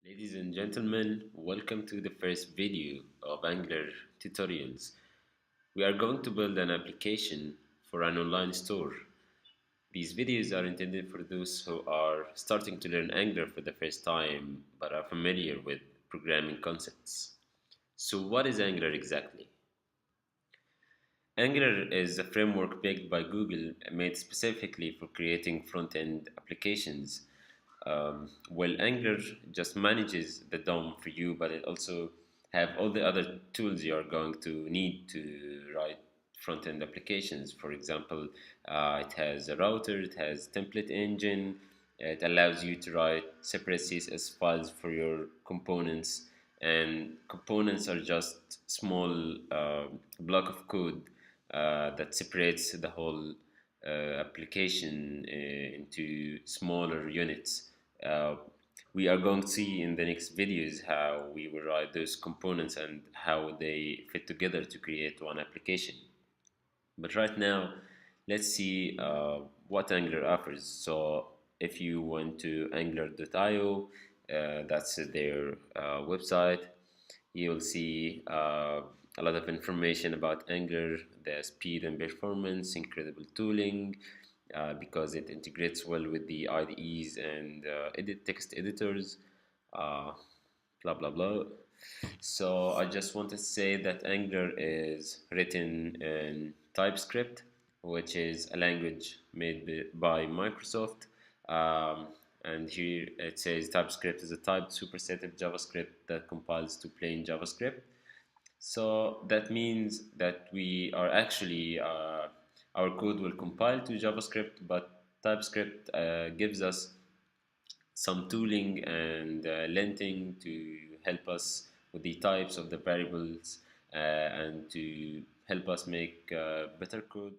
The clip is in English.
Ladies and gentlemen, welcome to the first video of Angular tutorials. We are going to build an application for an online store. These videos are intended for those who are starting to learn Angular for the first time but are familiar with programming concepts. So what is Angular exactly? Angular is a framework picked by Google made specifically for creating front-end applications. Well, Angular just manages the DOM for you, but it also have all the other tools you are going to need to write front-end applications. For example, it has a router, it has template engine, it allows you to write separate CSS files for your components, and components are just small block of code that separates the whole application into smaller units. Uh, we are going to see in the next videos how we will write those components and how they fit together to create one application. But right now, let's see what Angular offers. So if you went to angular.io, that's their website, you'll see a lot of information about Angular, the speed and performance, incredible tooling, because it integrates well with the IDEs and edit text editors, uh, blah blah blah. So I just want to say that Angular is written in TypeScript, which is a language made by Microsoft. Um, and here it says TypeScript is a typed superset of JavaScript that compiles to plain JavaScript. So that means that we are actually our code will compile to JavaScript, but TypeScript gives us some tooling and linting to help us with the types of the variables and to help us make better code.